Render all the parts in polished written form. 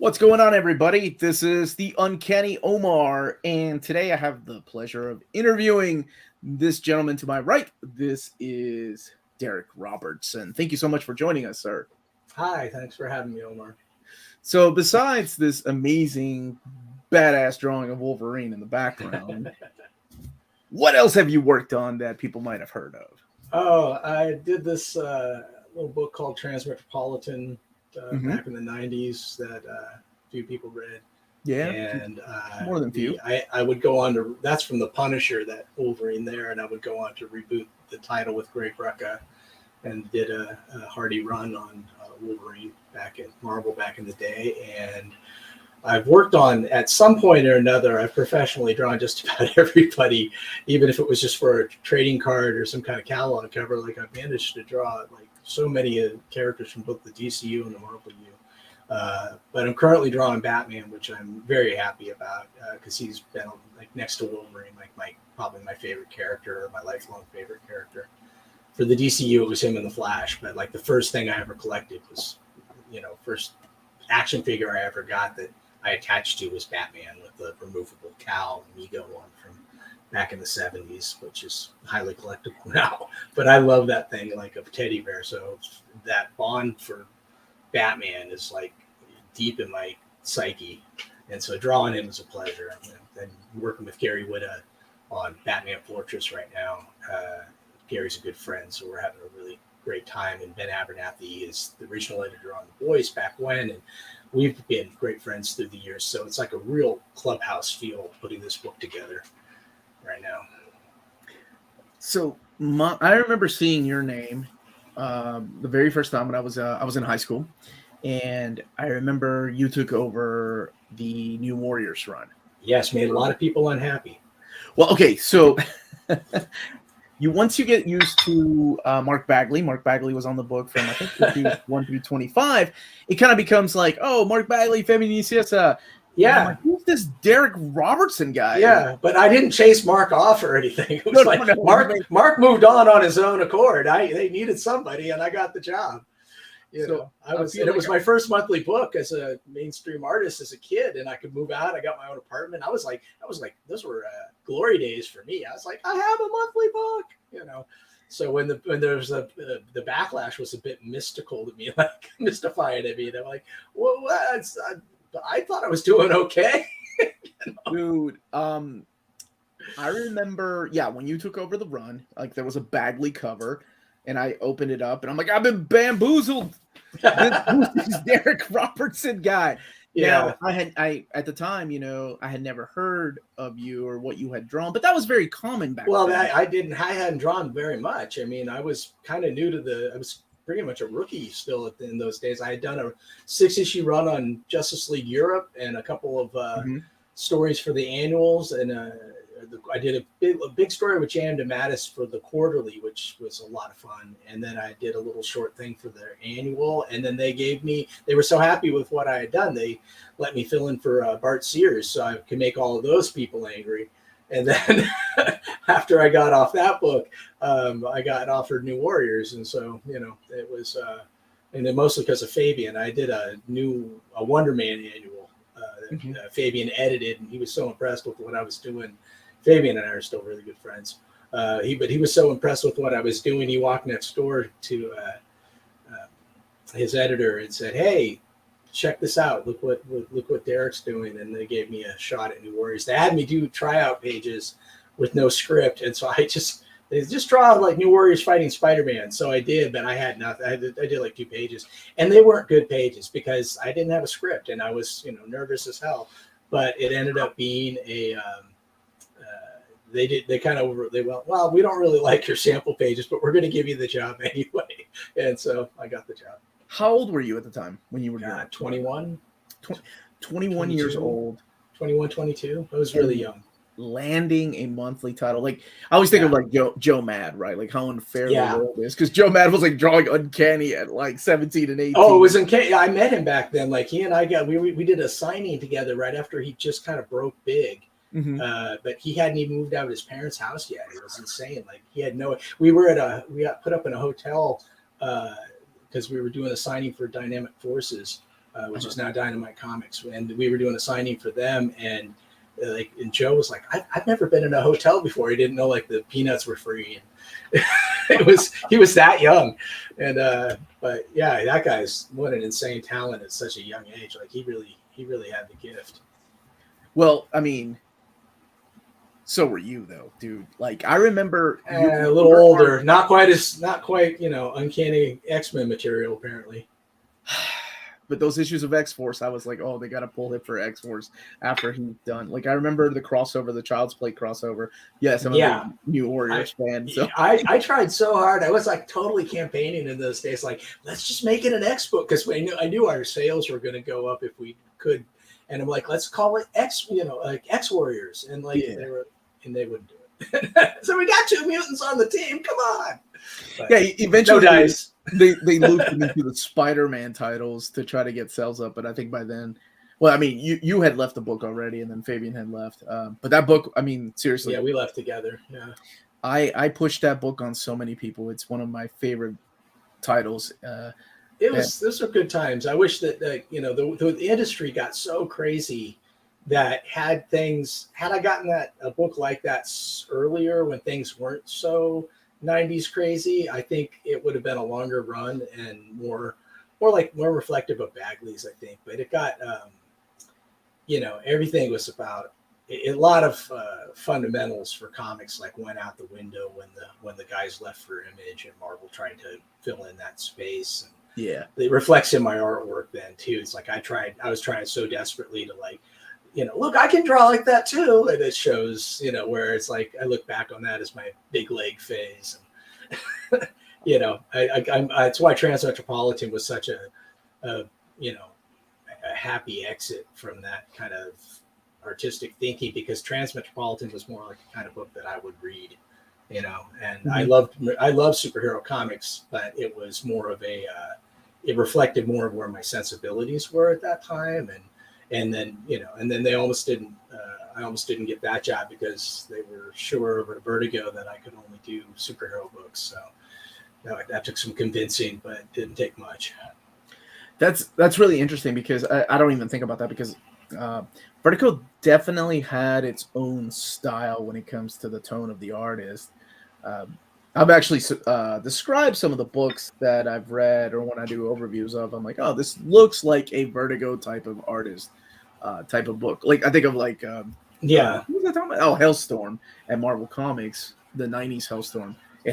What's going on, everybody? This is the Uncanny Omar, and today I have the pleasure of interviewing this gentleman to my right. This is Darick Robertson. Thank you so much for joining us, sir. Hi, thanks for having me, Omar. So, besides this amazing, badass drawing of Wolverine in the background, what else have you worked on that people might have heard of? Oh, I did this little book called Transmetropolitan back in the 90s that a few people read. Yeah, And more than few. I would go on to, that's from the Punisher, that Wolverine there, and I would go on to reboot the title with Greg Rucka and did a hearty run on Wolverine back at Marvel back in the day. And I've worked on, at some point or another, I've professionally drawn just about everybody, even if it was just for a trading card or some kind of catalog cover. Like, I've managed to draw like so many characters from both the DCU and the Marvel U. But I'm currently drawing Batman, which I'm very happy about because he's been like next to Wolverine, like probably my favorite character, or my lifelong favorite character. For the DCU, it was him in the Flash, but like the first thing I ever collected was, first action figure I ever got that I attached to was Batman with the removable cowl Mego one from back in the 70s, which is highly collectible now. But I love that thing like a teddy bear. So that bond for Batman is like deep in my psyche. And so drawing him is a pleasure. And working with Gary Whitta on Batman Fortress right now. Gary's a good friend, so we're having a really great time. And Ben Abernathy is the original editor on The Boys back when, and we've been great friends through the years. So it's like a real clubhouse feel putting this book together right now. So I remember seeing your name the very first time when I was in high school, and I remember you took over the New Warriors run. Yes, made a lot of people unhappy. Well, okay, so once you get used to Mark Bagley was on the book from I think issues 1 through 25. It kind of becomes like, oh, Mark Bagley, Feminiciosa. Yeah. Like, who's this Darick Robertson guy? Yeah, but I didn't chase Mark off or anything. It was Mark moved on his own accord. They needed somebody, and I got the job. It was my first monthly book as a mainstream artist as a kid, and I could move out. I got my own apartment. I was like, those were glory days for me. I was like, I have a monthly book, So when there was the backlash was a bit mystical to me, like mystifying to me. They're like, well, I thought I was doing okay. Dude, I remember, when you took over the run, like there was a Bagley cover, and I opened it up, and I'm like, I've been bamboozled. Who's this Darick Robertson guy? Yeah. Now, I at the time, I had never heard of you or what you had drawn, but that was very common back then. Well, I hadn't drawn very much. I mean, I was kind of new to I was pretty much a rookie still in those days. I had done a 6-issue run on Justice League Europe and a couple of stories for the annuals, and I did a big story with Jan DeMattis for the quarterly, which was a lot of fun. And then I did a little short thing for their annual. And then they were so happy with what I had done, they let me fill in for Bart Sears so I could make all of those people angry. And then after I got off that book, I got offered New Warriors. And so, it was, and then mostly because of Fabian, I did a Wonder Man annual that Fabian edited, and he was so impressed with what I was doing. Fabian and I are still really good friends. But he was so impressed with what I was doing. He walked next door to his editor and said, "Hey, check this out. Look what Darick's doing." And they gave me a shot at New Warriors. They had me do tryout pages with no script, and so they just draw like New Warriors fighting Spider-Man. So I did, but I had nothing. I did like 2 pages, and they weren't good pages because I didn't have a script, and I was nervous as hell. But it ended up being a they went, well, we don't really like your sample pages, but we're going to give you the job anyway. And so I got the job. How old were you at the time when you were doing it? 21. 21 years old. 21, 22. I was really young. Landing a monthly title. Like, I always think of like Joe Mad, right? Like how unfair the world is. Because Joe Mad was like drawing Uncanny at like 17 and 18. Oh, it was Uncanny. I met him back then. Like he and I we did a signing together right after he just kind of broke big. But he hadn't even moved out of his parents' house yet. It was insane. Like he had we got put up in a hotel because we were doing a signing for Dynamic Forces which is now Dynamite Comics, and we were doing a signing for them, and and Joe was like, I've never been in a hotel before. He didn't know like the peanuts were free. And he was that young. And, but yeah, that guy's what an insane talent at such a young age. Like he really had the gift. Well, I mean, so were you though, dude. Like I remember A little older, not quite, uncanny X-Men material apparently. But those issues of X-Force, I was like, oh, they got to pull him for X-Force after he's done. Like, I remember the crossover, the Child's Play crossover. Yes, I'm a New Warriors fan. So I tried so hard. I was like totally campaigning in those days. Like, let's just make it an X book because I knew our sales were going to go up if we could. And I'm like, let's call it X, like X Warriors. And like they wouldn't do it. So we got 2 mutants on the team. Come on. But eventually no dice. they looped him into the Spider-Man titles to try to get sales up, but I think by then, well, I mean, you had left the book already, and then Fabian had left. But that book, I mean, seriously, we left together. Yeah, I pushed that book on so many people. It's one of my favorite titles. Those are good times. I wish that the industry got so crazy that had I gotten a book like that earlier when things weren't so 90s crazy, I think it would have been a longer run and more reflective of Bagley's, I think. But it got everything was about a lot of fundamentals for comics like went out the window when the guys left for Image and Marvel tried to fill in that space. And it reflects in my artwork then too. It's like I was trying so desperately to look, I can draw like that too. And it shows, where it's like, I look back on that as my big leg phase. And, that's why Transmetropolitan was such a happy exit from that kind of artistic thinking, because Transmetropolitan was more like the kind of book that I would read, and I loved superhero comics, but it was more of it reflected more of where my sensibilities were at that time. And then they almost didn't. I almost didn't get that job because they were sure over at Vertigo that I could only do superhero books. So that took some convincing, but it didn't take much. That's really interesting because I don't even think about that because Vertigo definitely had its own style when it comes to the tone of the artist. I've actually described some of the books that I've read, or when I do overviews of, I'm like, oh, this looks like a Vertigo type of artist, type of book. Like I think of what was I talking about? Oh, Hellstorm at Marvel Comics, the '90s Hellstorm. It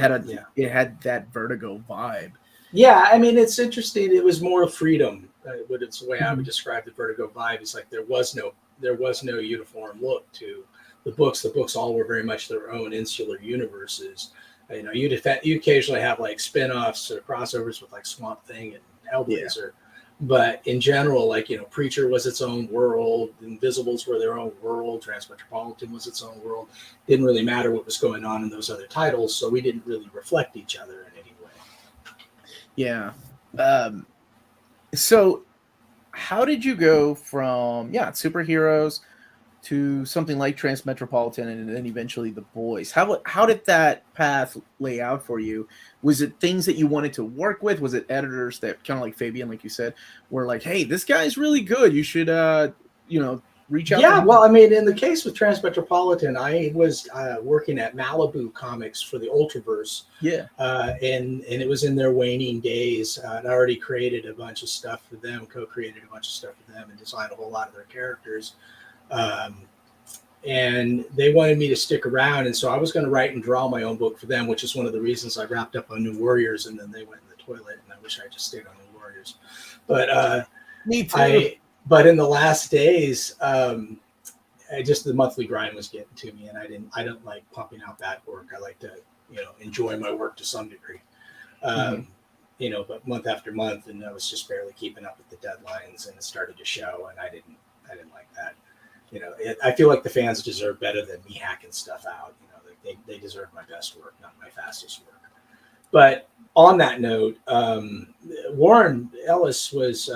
had that Vertigo vibe. Yeah, I mean, it's interesting. It was more freedom. But it's the way I would describe the Vertigo vibe. It's like there was no uniform look to the books. The books all were very much their own insular universes. You occasionally have like spin-offs or crossovers with like Swamp Thing and Hellblazer, but in general, Preacher was its own world, Invisibles were their own world, Transmetropolitan was its own world. Didn't really matter what was going on in those other titles, so we didn't really reflect each other in any way. Yeah. So how did you go from superheroes to something like Transmetropolitan and then eventually The Boys? How did that path lay out for you? Was it things that you wanted to work with? Was it editors that, kind of like Fabian, like you said, were like, hey, this guy's really good, you should reach out? Yeah, well, I mean, in the case with Transmetropolitan, I was working at Malibu Comics for the Ultraverse. And it was in their waning days. I'd already created a bunch of stuff for them, co-created a bunch of stuff for them, and designed a whole lot of their characters. And they wanted me to stick around, and so I was going to write and draw my own book for them, which is one of the reasons I wrapped up on New Warriors, and then they went in the toilet, and I wish I just stayed on New Warriors. But me too. But in the last days, just the monthly grind was getting to me, and I didn't like pumping out that work. I like to enjoy my work to some degree. But month after month, and I was just barely keeping up with the deadlines, and it started to show, and I didn't like that. I feel like the fans deserve better than me hacking stuff out. They deserve my best work, not my fastest work. But on that note, Warren Ellis was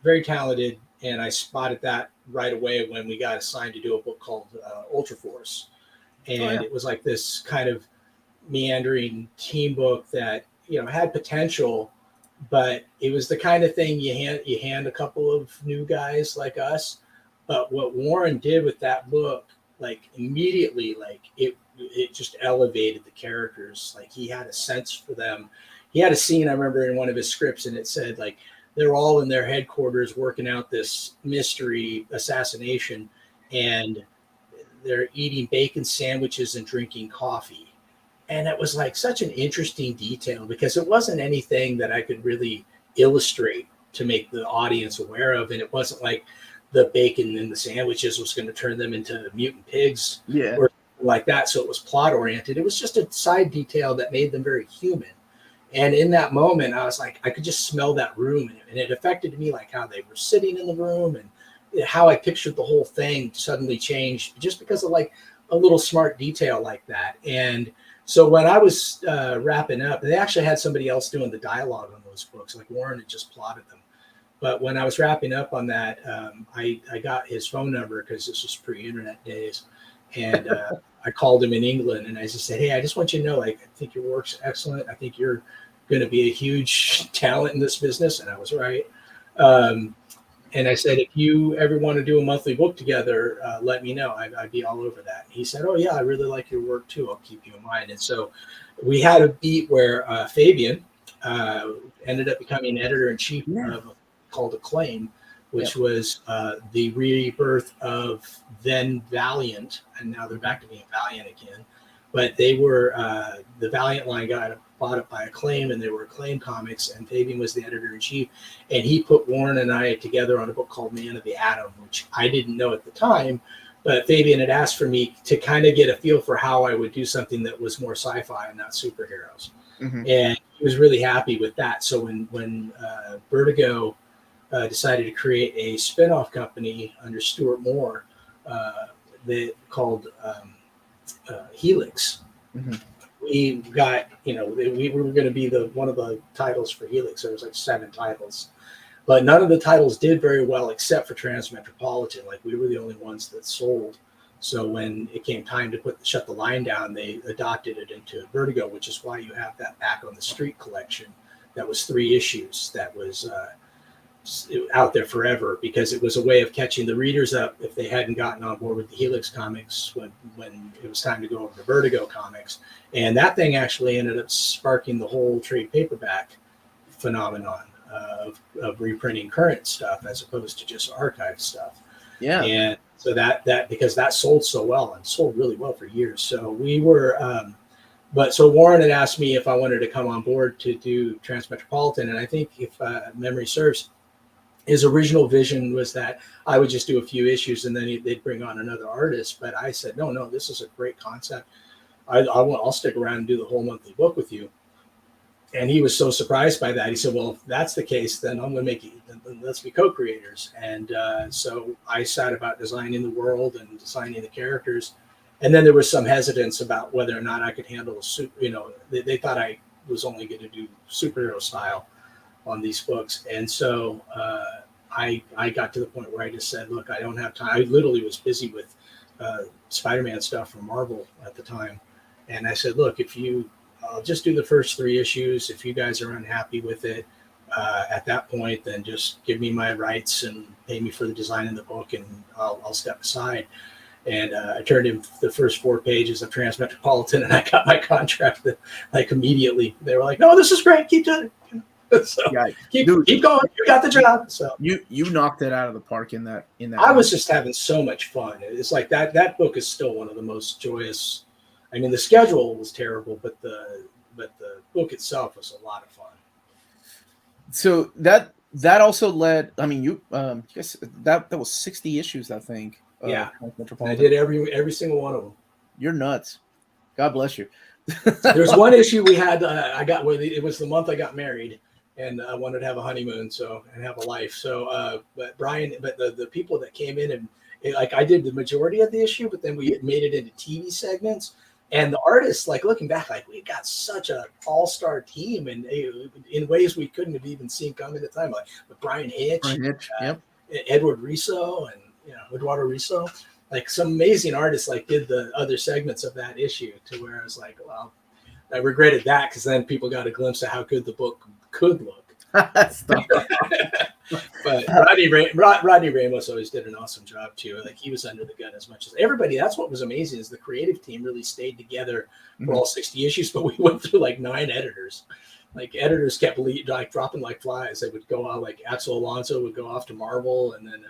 very talented, and I spotted that right away when we got assigned to do a book called Ultra Force. And it was like this kind of meandering team book that, had potential, but it was the kind of thing you hand a couple of new guys like us. But what Warren did with that book, like immediately, like it just elevated the characters. Like he had a sense for them. He had a scene I remember in one of his scripts, and it said like they're all in their headquarters working out this mystery assassination, and they're eating bacon sandwiches and drinking coffee. And it was like such an interesting detail because it wasn't anything that I could really illustrate to make the audience aware of. And it wasn't like the bacon in the sandwiches was going to turn them into mutant pigs or like that. So it was plot oriented. It was just a side detail that made them very human. And in that moment, I was like, I could just smell that room. And it affected me, like how they were sitting in the room and how I pictured the whole thing suddenly changed just because of like a little smart detail like that. And so when I was wrapping up, they actually had somebody else doing the dialogue on those books. Like Warren had just plotted them. But when I was wrapping up on that, I got his phone number because this was pre-internet days. And I called him in England and I just said, hey, I just want you to know, like, I think your work's excellent. I think you're going to be a huge talent in this business. And I was right. And I said, if you ever want to do a monthly book together, let me know. I'd be all over that. He said, oh, yeah, I really like your work, too. I'll keep you in mind. And so we had a beat where Fabian ended up becoming editor-in-chief called Acclaim, which was the rebirth of then Valiant. And now they're back to being Valiant again. But they were the Valiant line got bought up by Acclaim, and they were Acclaim Comics, and Fabian was the editor-in-chief. And he put Warren and I together on a book called Man of the Atom, which I didn't know at the time, but Fabian had asked for me to kind of get a feel for how I would do something that was more sci-fi and not superheroes. Mm-hmm. And he was really happy with that. So when Vertigo decided to create a spin-off company under Stuart Moore called Helix, mm-hmm. We got, we were going to be one of the titles for Helix. There was like 7 titles, but none of the titles did very well except for Transmetropolitan. Like we were the only ones that sold. So when it came time to shut the line down, they adopted it into Vertigo, which is why you have that Back on the Street collection. That was 3 issues. That was out there forever because it was a way of catching the readers up if they hadn't gotten on board with the Helix comics when it was time to go over to Vertigo comics. And that thing actually ended up sparking the whole trade paperback phenomenon of reprinting current stuff as opposed to just archive stuff. Yeah. And so that because that sold so well and sold really well for years. So we were so Warren had asked me if I wanted to come on board to do Transmetropolitan. And I think if memory serves, his original vision was that I would just do a few issues and then they'd bring on another artist. But I said, no, this is a great concept. I'll stick around and do the whole monthly book with you. And he was so surprised by that. He said, well, if that's the case, then I'm going to make it. Let's be co-creators. And so I sat about designing the world and designing the characters. And then there was some hesitance about whether or not I could handle they thought I was only going to do superhero style on these books. And so I got to the point where I just said, look, I don't have time. I literally was busy with Spider-Man stuff from Marvel at the time. And I said, look, I'll just do the first 3 issues. If you guys are unhappy with it at that point, then just give me my rights and pay me for the design in the book and I'll step aside. And I turned in the first 4 pages of Transmetropolitan and I got my contract like immediately. They were like, no, this is great. Keep doing it. So keep going. You got the job. So you knocked it out of the park in that. I was just having so much fun. It's like that book is still one of the most joyous. I mean, the schedule was terrible, but the book itself was a lot of fun. So that also led. I mean, you guess that was 60 issues, I think. Yeah, I did every single one of them. You're nuts. God bless you. There's one issue we had. I got where it was the month I got married, and I wanted to have a honeymoon, and have a life. So, but the people that came in and like I did the majority of the issue, but then we made it into TV segments. And the artists, like looking back, like we got such an all-star team, and in ways we couldn't have even seen coming at the time, like with Brian Hitch, Edward Riso, and Eduardo Riso. Like some amazing artists like did the other segments of that issue to where I was like, well, I regretted that because then people got a glimpse of how good the book could look. Stop. But Rodney Ramos always did an awesome job too. Like he was under the gun as much as everybody. That's what was amazing is the creative team really stayed together for all 60 issues. But we went through like 9 editors. Like editors kept like dropping like flies. They would go out like Axel Alonso would go off to Marvel, and then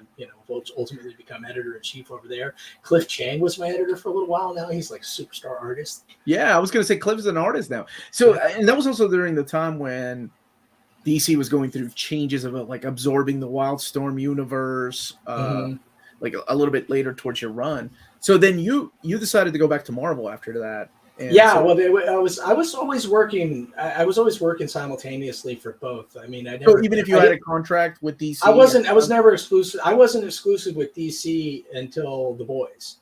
ultimately become editor in chief over there. Cliff Chang was my editor for a little while. Now he's like a superstar artist. Yeah, I was gonna say Cliff's an artist now. So and that was also during the time when DC was going through changes of like absorbing the Wildstorm universe, like a little bit later towards your run. So then you decided to go back to Marvel after that. And yeah, so, well, I was always working. I was always working simultaneously for both. I mean, so even if you had a contract with DC, I was never exclusive. I wasn't exclusive with DC until The Boys.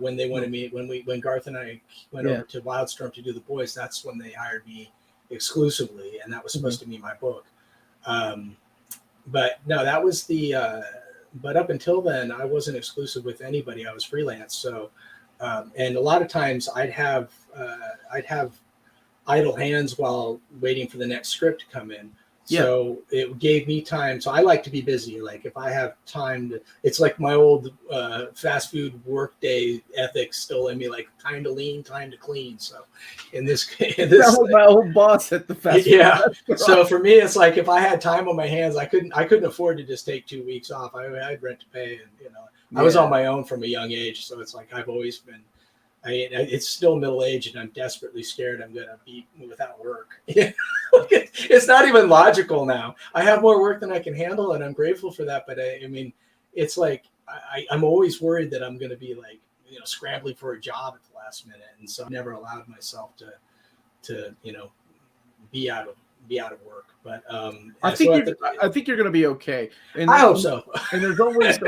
When they wanted me, when Garth and I went over to Wildstorm to do The Boys, that's when they hired me exclusively, and that was supposed to be my book. But no, that was the. But up until then, I wasn't exclusive with anybody. I was freelance, so. And a lot of times I'd have idle hands while waiting for the next script to come in. So it gave me time. So I like to be busy. Like if I have time to, it's like my old fast food work day ethics still in me, like time to lean, time to clean. So in this that was my old boss at the fast food restaurant. So for me, it's like if I had time on my hands, I couldn't afford to just take 2 weeks off. I had rent to pay, and I was on my own from a young age. So it's like I've always been. It's still middle age, and I'm desperately scared I'm gonna be without work. It's not even logical now. I have more work than I can handle, and I'm grateful for that. But I mean, it's like I'm always worried that I'm gonna be like scrambling for a job at the last minute, and so I never allowed myself to be out of work. But I think you're gonna be okay. And I hope so. And there's always.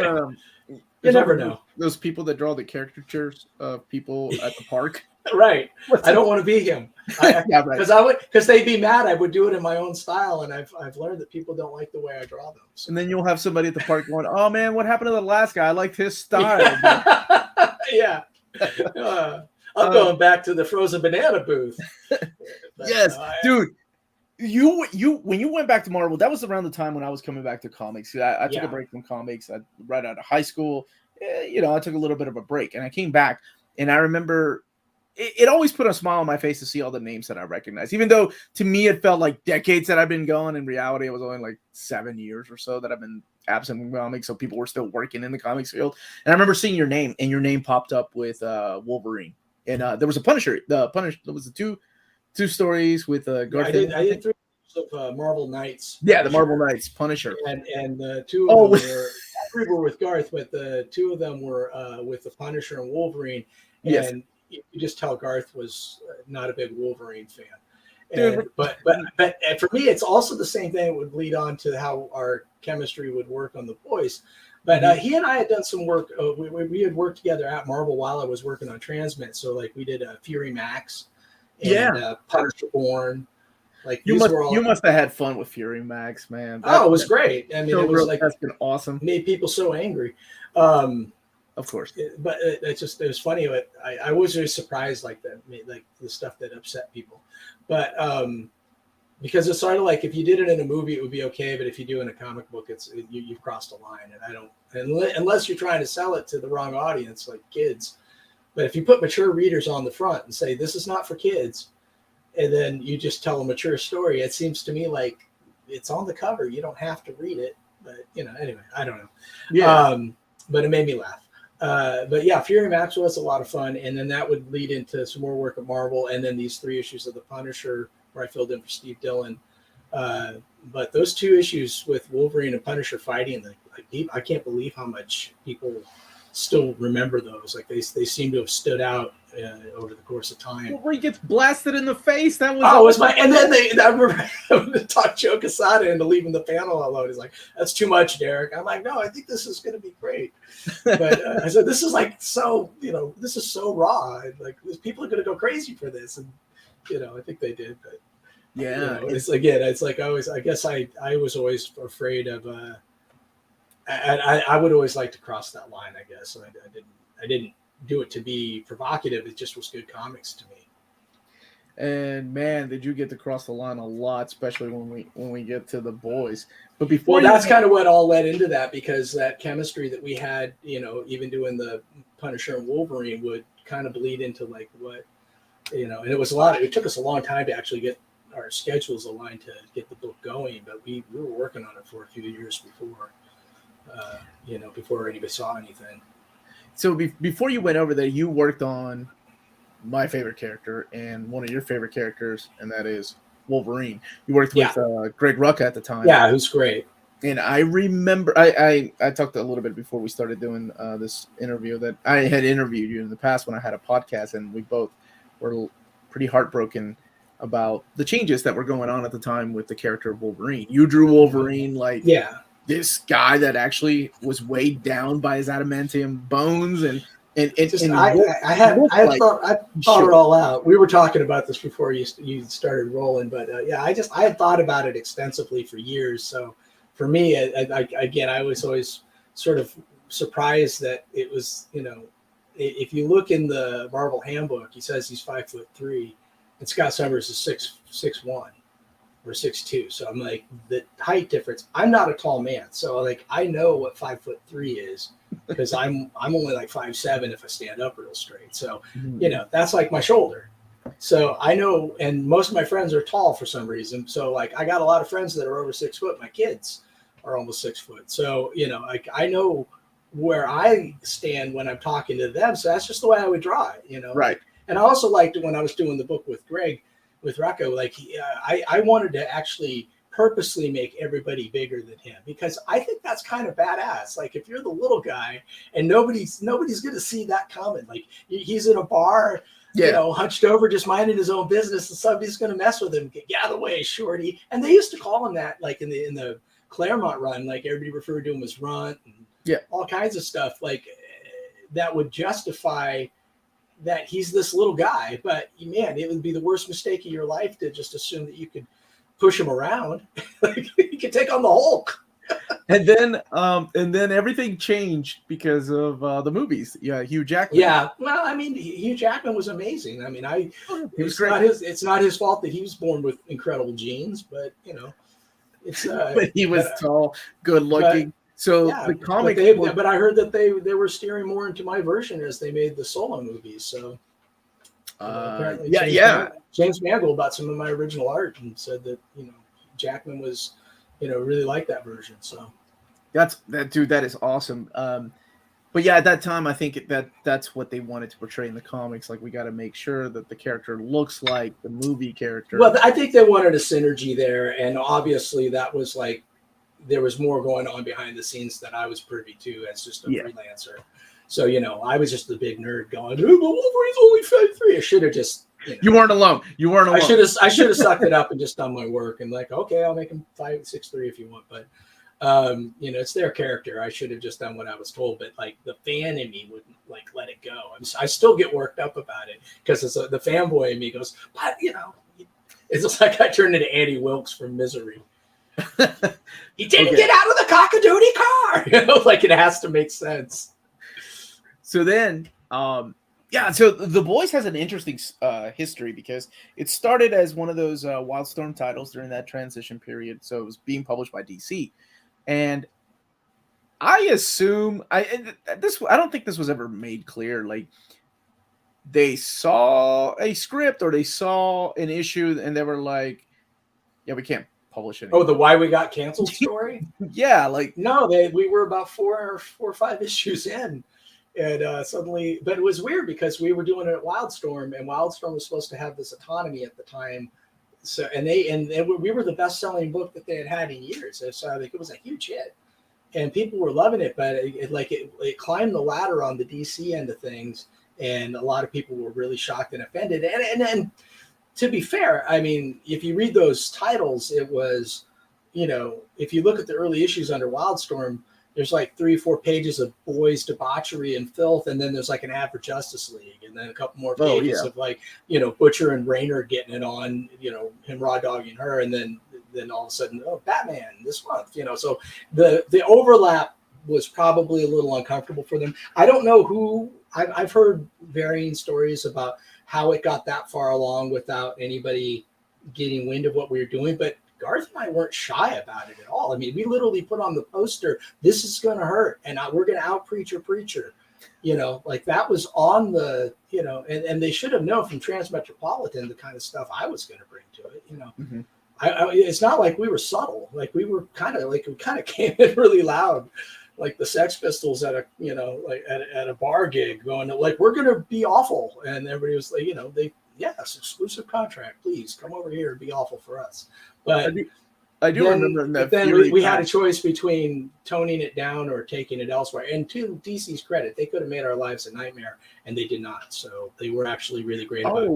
You never know. Those people that draw the caricatures of people at the park. Right. I don't want to be him. Yeah, right. Because they'd be mad. I would do it in my own style, and I've learned that people don't like the way I draw them. So. And then you'll have somebody at the park going, "Oh man, what happened to the last guy? I liked his style." Yeah. I'm going back to the frozen banana booth. Yes, dude. You when you went back to Marvel, that was around the time when I was coming back to comics. I took a break from comics. Right out of high school, I took a little bit of a break, and I came back, and I remember it always put a smile on my face to see all the names that I recognized. Even though to me it felt like decades that I've been gone. In reality, it was only like 7 years or so that I've been absent from comics, so people were still working in the comics field. And I remember seeing your name, and your name popped up with Wolverine, and there was a Punisher. There was the two stories with Garth. I did 3 of Marvel Knights. Yeah, the Marvel Knights, Punisher, and the 2 of them were with Garth, but the 2 of them were with the Punisher and Wolverine. And you just tell Garth was not a big Wolverine fan. And, but for me, it's also the same thing. It would lead on to how our chemistry would work on The Boys. But he and I had done some work. We had worked together at Marvel while I was working on Transmet. So like we did Fury Max. And Punisher Born, like you must have had fun with Fury Max, man. It was great. I mean, it was that's been awesome. Made people so angry. Of course, but it was funny. I was really surprised, like that, like the stuff that upset people. But because it's sort of like if you did it in a movie, it would be okay, but if you do it in a comic book, you've crossed a line, and I don't. Unless you're trying to sell it to the wrong audience, like kids. But if you put mature readers on the front and say, this is not for kids, and then you just tell a mature story, it seems to me like it's on the cover. You don't have to read it. But, anyway, I don't know. Yeah. But it made me laugh. But yeah, Fury Max was a lot of fun. And then that would lead into some more work at Marvel. And then these 3 issues of The Punisher where I filled in for Steve Dillon. But those 2 issues with Wolverine and Punisher fighting, I can't believe how much people still remember those. Like they seem to have stood out over the course of time. Where he gets blasted in the face. That was it was my. And then I remember to talk Joe Quesada into leaving the panel alone. He's like, "That's too much, Darick." I'm like, "No, I think this is going to be great." But I said, "This is like so. This is so raw. Like people are going to go crazy for this." And I think they did. But it's like I guess I was always afraid of. I would always like to cross that line. I guess I didn't do it to be provocative. It just was good comics to me. And man, did you get to cross the line a lot, especially when we get to the boys. But Well, that's kind of what all led into that, because that chemistry that we had, even doing the Punisher and Wolverine would kind of bleed into like what, and it took us a long time to actually get our schedules aligned to get the book going, but we were working on it for a few years before anybody saw anything. So before you went over there, you worked on my favorite character and one of your favorite characters, and that is Wolverine. You worked with Greg Rucka at the time. Yeah, who's great. And I remember I talked a little bit before we started doing this interview that I had interviewed you in the past when I had a podcast, and we both were pretty heartbroken about the changes that were going on at the time with the character of Wolverine. You drew Wolverine like this guy that actually was weighed down by his adamantium bones, and I thought it all out. We were talking about this before you started rolling, but I had thought about it extensively for years. So for me, I was always sort of surprised that it was, if you look in the Marvel handbook, he says he's 5'3", and Scott Summers is 6'1" or 6'2". So I'm like, the height difference. I'm not a tall man, so like I know what 5'3" is, because I'm only like 5'7" if I stand up real straight. So that's like my shoulder. So I know, and most of my friends are tall for some reason. So like I got a lot of friends that are over 6 foot. My kids are almost 6 foot. So like I know where I stand when I'm talking to them. So that's just the way I would draw it, Right. And I also liked when I was doing the book with Greg, with Rucka, like I wanted to actually purposely make everybody bigger than him, because I think that's kind of badass. Like if you're the little guy and nobody's going to see that coming. Like he's in a bar, hunched over, just minding his own business, and somebody's going to mess with him. Get out of the way, shorty. And they used to call him that, like in the Claremont run, like everybody referred to him as Runt and all kinds of stuff like that would justify that he's this little guy. But man, it would be the worst mistake of your life to just assume that you could push him around. Like he could take on the Hulk. And then everything changed because of the movies. Yeah, Hugh Jackman. Yeah, well, I mean, Hugh Jackman was amazing. I mean, he was great. It's not his fault that he was born with incredible genes, but it's. But he was tall, good looking. The comic. But I heard that they were steering more into my version as they made the solo movies. So. Apparently James Mangold bought some of my original art and said that Jackman was really liked that version. So that is awesome. But at that time I think that's what they wanted to portray in the comics. Like we got to make sure that the character looks like the movie character. Well, I think they wanted a synergy there, and obviously that was like there was more going on behind the scenes that I was privy to as just a freelancer. So, I was just the big nerd going, oh, but Wolverine's only 5'3". I should have just... You weren't alone. I should have sucked it up and just done my work and like, okay, I'll make him 5'6'3" if you want. But, it's their character. I should have just done what I was told. But, like, the fan in me wouldn't, like, let it go. I still get worked up about it because the fanboy in me goes, but, it's just like I turned into Andy Wilkes from Misery. He didn't get out of the cockadoodie car! Like, it has to make sense. So then, so The Boys has an interesting history because it started as one of those Wildstorm titles during that transition period. So it was being published by DC, and I assume I don't think this was ever made clear. Like they saw a script or they saw an issue and they were like, "Yeah, we can't publish it." Oh, the Why We Got Canceled story? Yeah, like no, we were about four or five issues in. And suddenly, but it was weird because we were doing it at Wildstorm, and Wildstorm was supposed to have this autonomy at the time. So, and we were the best-selling book that they had in years. So I think it was a huge hit, and people were loving it. But it climbed the ladder on the DC end of things, and a lot of people were really shocked and offended. And to be fair, I mean, if you read those titles, it was, if you look at the early issues under Wildstorm. There's like 3 or 4 pages of boys debauchery and filth, and then there's like an ad for Justice League, and then a couple more pages of like Butcher and Raynor getting it on, him raw dogging her, and then all of a sudden, oh, Batman this month, so the overlap was probably a little uncomfortable for them. I don't know who. I've heard varying stories about how it got that far along without anybody getting wind of what we were doing, but Garth and I weren't shy about it at all. I mean, we literally put on the poster, "This is going to hurt, and we're going to out preach your preacher." Like that was on the, and they should have known from Transmetropolitan the kind of stuff I was going to bring to it. Mm-hmm. It's not like we were subtle. Like we kind of came in really loud, like the Sex Pistols at a, like at a bar gig, going like, "We're going to be awful," and everybody was like, yes, exclusive contract, please come over here and be awful for us. But I do remember that. Then we had a choice between toning it down or taking it elsewhere. And to DC's credit, they could have made our lives a nightmare, and they did not. So they were actually really great about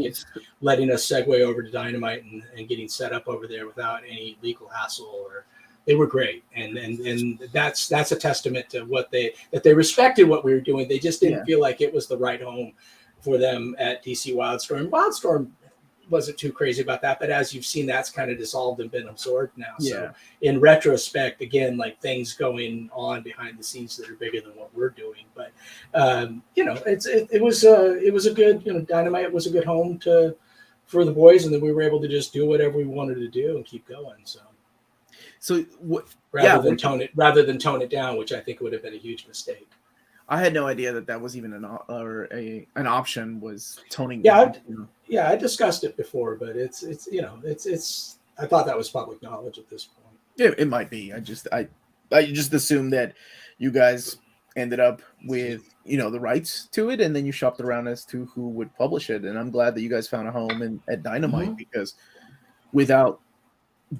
letting us segue over to Dynamite and getting set up over there without any legal hassle. They were great, and that's a testament to that they respected what we were doing. They just didn't feel like it was the right home for them at DC Wildstorm. Wildstorm wasn't too crazy about that, but as you've seen, that's kind of dissolved and been absorbed now. So in retrospect, again, like things going on behind the scenes that are bigger than what we're doing. But it was a good, Dynamite was a good home for the boys, and then we were able to just do whatever we wanted to do and keep going. So what? Rather than tone it down, which I think would have been a huge mistake. I had no idea that was even an option, was toning. Yeah, I discussed it before, but it's I thought that was public knowledge at this point. Yeah, it might be. I just assumed that you guys ended up with the rights to it, and then you shopped around as to who would publish it. And I'm glad that you guys found a home at Dynamite, because without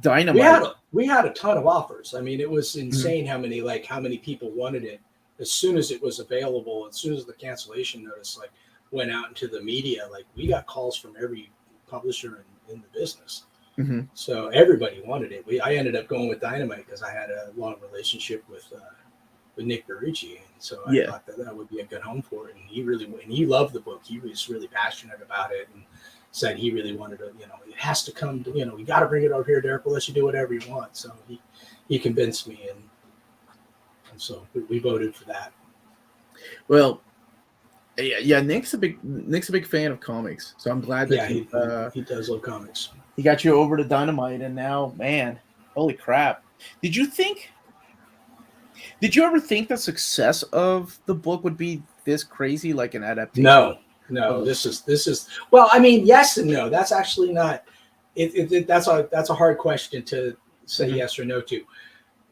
Dynamite, we had a ton of offers. I mean, it was insane how many people wanted it. As soon as it was available, as soon as the cancellation notice went out into the media, we got calls from every publisher in the business. Mm-hmm. So everybody wanted it. I ended up going with Dynamite because I had a long relationship with Nick Baricci, and so I thought that would be a good home for it. And he loved the book. He was really passionate about it, and said he really wanted to. It has to come to. We got to bring it over here, Darick. We'll let you do whatever you want. So he convinced me, and so we voted for that. Well, yeah, Nick's a big fan of comics, so I'm glad that he does love comics. He got you over to Dynamite, and now, man, holy crap! Did you ever think the success of the book would be this crazy, like an adaptation? No. This is well. I mean, yes and no. That's actually not. That's a hard question to say yes or no to.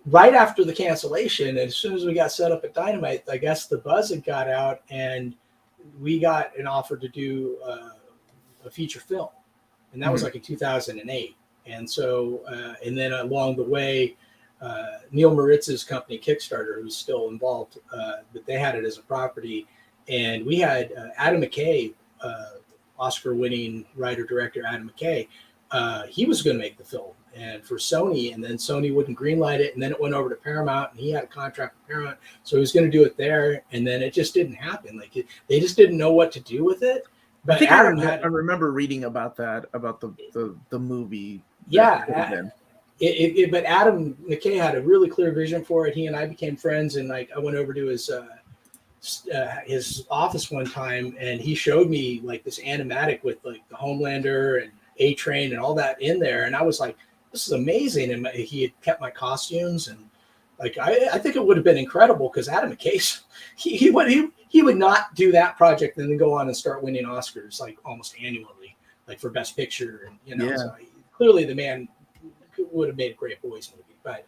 Right after the cancellation, as soon as we got set up at Dynamite, I guess the buzz had got out, and we got an offer to do a feature film, and that was in 2008. And so, and then along the way, Neil Maritz's company Kickstarter, who's still involved, but they had it as a property, and we had Adam McKay, Oscar-winning writer-director Adam McKay. He was going to make the film, and for Sony, and then Sony wouldn't greenlight it, and then it went over to Paramount, and he had a contract with Paramount, so he was going to do it there, and then it just didn't happen. They just didn't know what to do with it. But I remember reading about that, about the movie. Yeah, but Adam McKay had a really clear vision for it. He and I became friends, and I went over to his office one time, and he showed me this animatic with the Homelander and A-Train and all that in there, and I was like, this is amazing. And he had kept my costumes, and I think it would have been incredible, because Adam McKay, he would not do that project and then go on and start winning Oscars almost annually, for Best Picture, and so clearly the man would have made a great boys movie. But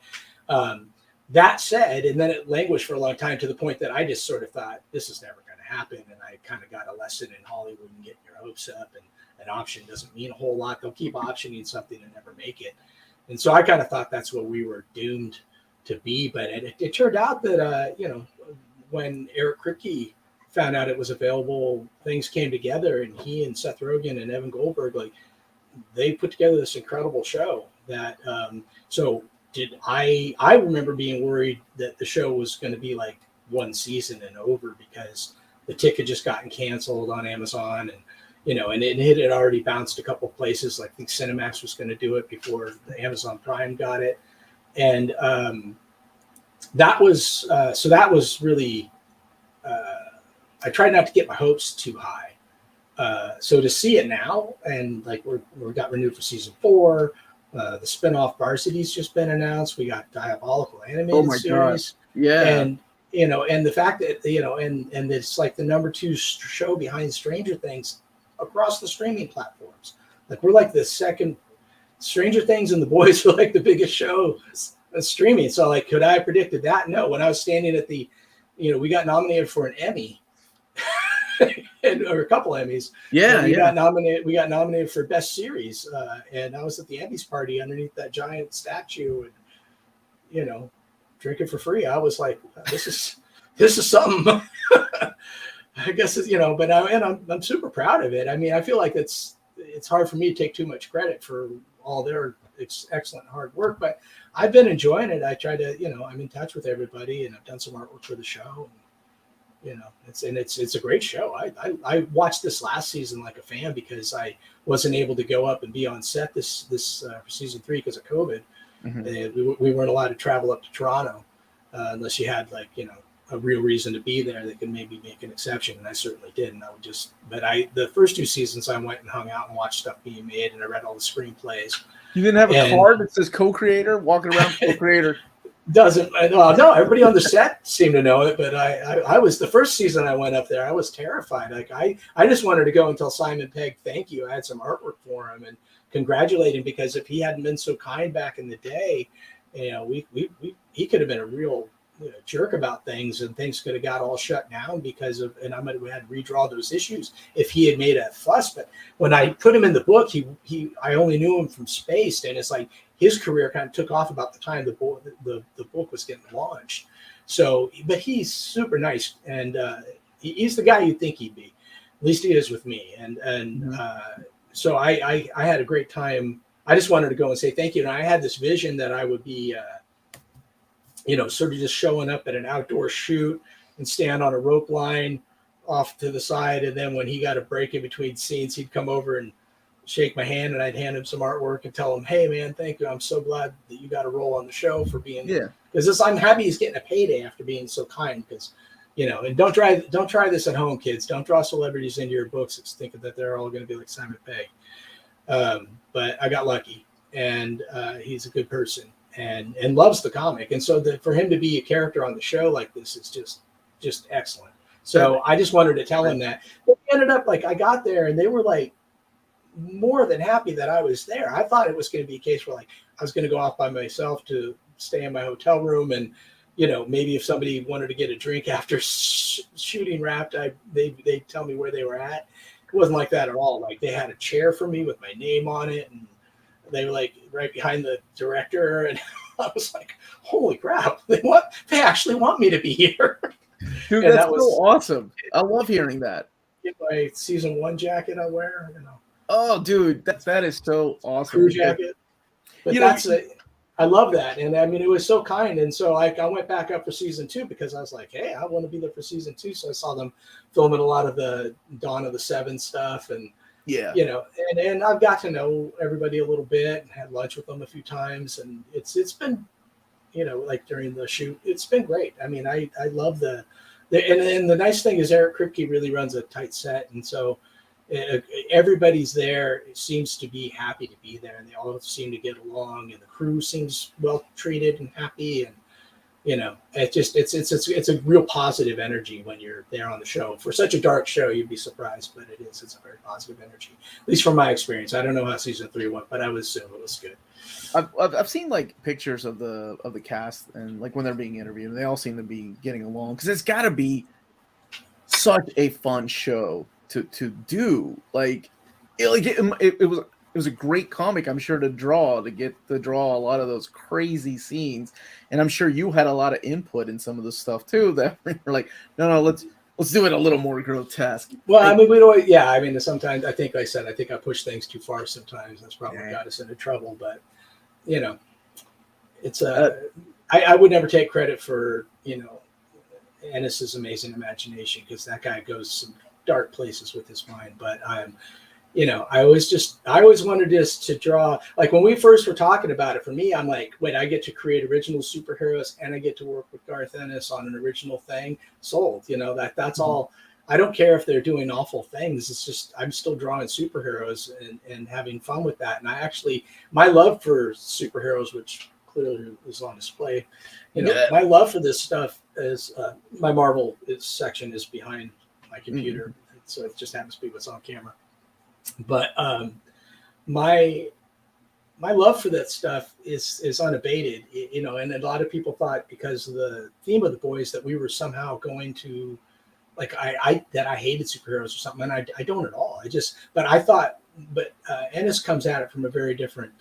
that said, and then it languished for a long time, to the point that I just sort of thought, this is never going to happen, and I kind of got a lesson in Hollywood and getting your hopes up, and an option doesn't mean a whole lot. They'll keep optioning something and never make it. And so I kind of thought that's what we were doomed to be. But it turned out that, when Eric Kripke found out it was available, things came together, and he and Seth Rogen and Evan Goldberg, they put together this incredible show that, I remember being worried that the show was going to be one season and over, because the ticket had just gotten canceled on Amazon, and and it had already bounced a couple places. I think Cinemax was going to do it before the Amazon Prime got it. And that was so that was really. I tried not to get my hopes too high. So to see it now, and like we got renewed for season 4. The spinoff Varsity's just been announced. We got Diabolical animated series. Yeah. And and the fact that and it's like the number 2 show behind Stranger Things across the streaming platforms. Like we're like the second. Stranger Things and The Boys were like the biggest show streaming. So like, could I have predicted that? No. When I was standing at the, we got nominated for an Emmy. Or a couple Emmys. Yeah, we got nominated. We got nominated for Best Series, and I was at the Emmys party underneath that giant statue, and drinking for free. I was like, this is something. I guess but I'm super proud of it. I mean, I feel like it's hard for me to take too much credit for all their excellent hard work, but I've been enjoying it. I try to, I'm in touch with everybody, and I've done some artwork for the show. It's a great show. I watched this last season like a fan because I wasn't able to go up and be on set this for season 3 because of COVID. Mm-hmm. We weren't allowed to travel up to Toronto unless you had a real reason to be there that could maybe make an exception, and I certainly did. And the first 2 seasons I went and hung out and watched stuff being made, and I read all the screenplays. You didn't have a card that says co-creator walking around co-creator. No, everybody on the set seemed to know it, but I was the first season I went up there, I was terrified. Like I just wanted to go and tell Simon Pegg thank you. I had some artwork for him and congratulate him, because if he hadn't been so kind back in the day, he could have been a real jerk about things, and things could have got all shut down because of, and we had to redraw those issues if he had made a fuss. But when I put him in the book, I only knew him from Spaced, and it's like his career kind of took off about the time the book was getting launched. So, but he's super nice, and he's the guy you'd think he'd be. At least he is with me, so I had a great time. I just wanted to go and say thank you, and I had this vision that I would be. Sort of just showing up at an outdoor shoot and stand on a rope line off to the side. And then when he got a break in between scenes, he'd come over and shake my hand, and I'd hand him some artwork and tell him, hey man, thank you. I'm so glad that you got a role on the show for being, because I'm happy he's getting a payday after being so kind. Because, and don't try this at home, kids. Don't draw celebrities into your books thinking that they're all going to be like Simon Pegg. But I got lucky, and he's a good person. And loves the comic, and so for him to be a character on the show like this is just excellent. So I just wanted to tell him that. But we ended up I got there, and they were like more than happy that I was there. I thought it was going to be a case where I was going to go off by myself to stay in my hotel room, and maybe if somebody wanted to get a drink after shooting wrapped, they'd tell me where they were at. It wasn't like that at all. Like they had a chair for me with my name on it, and they were like right behind the director, and I was like, "Holy crap! They actually want me to be here." Dude, that's so awesome! I love hearing that. My season 1 jacket I wear, Oh, dude, that is so awesome. Crew jacket. But I love that, and I mean, it was so kind, and so I went back up for season 2 because I was like, "Hey, I want to be there for season 2." So I saw them filming a lot of the Dawn of the Seven stuff, and. Yeah, and I've got to know everybody a little bit and had lunch with them a few times, and it's been, like during the shoot, it's been great. I mean, I love and the nice thing is Eric Kripke really runs a tight set, and so everybody's there. It seems to be happy to be there, and they all seem to get along, and the crew seems well treated and happy, and it's a real positive energy when you're there on the show. For such a dark show, you'd be surprised, but it's a very positive energy, at least from my experience. I don't know how season 3 went, but I would assume it was good. I've seen pictures of the cast, and when they're being interviewed, and they all seem to be getting along, because it's got to be such a fun show to do. It was a great comic, I'm sure, to draw a lot of those crazy scenes. And I'm sure you had a lot of input in some of the stuff too, that we're like, no, let's do it a little more grotesque. Well, I mean, sometimes I think I push things too far sometimes. That's probably got us into trouble, but it's I would never take credit for, Ennis's amazing imagination, because that guy goes some dark places with his mind, but I always wanted just to draw, like when we first were talking about it, for me, I'm like, wait, I get to create original superheroes and I get to work with Garth Ennis on an original thing. Sold. That's all. I don't care if they're doing awful things. It's just, I'm still drawing superheroes and having fun with that. And my love for superheroes, which clearly is on display, my love for this stuff is, my Marvel section is behind my computer. So it just happens to be what's on camera. But my love for that stuff is unabated, and a lot of people thought, because of the theme of the boys, that we were somehow going to, like, that I hated superheroes or something, and I don't at all. But Ennis comes at it from a very different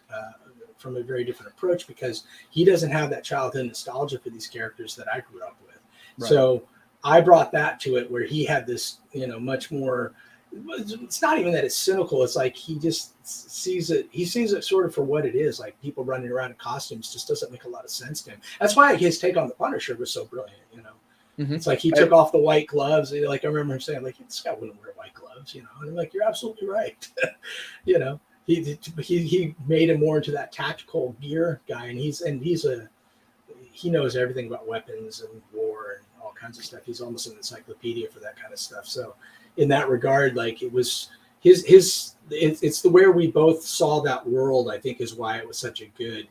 approach, because he doesn't have that childhood nostalgia for these characters that I grew up with. Right. So I brought that to it, where he had this, much more. It's not even that it's cynical. It's like he just sees it. He sees it sort of for what it is. Like, people running around in costumes just doesn't make a lot of sense to him. That's why his take on the Punisher was so brilliant. It's like he took off the white gloves. Like, I remember him saying, like, this guy wouldn't wear white gloves, And I'm like, you're absolutely right. He made him more into that tactical gear guy, and he knows everything about weapons and war and all kinds of stuff. He's almost an encyclopedia for that kind of stuff. So in that regard, like, it was it's the where we both saw that world, I think, is why it was such a good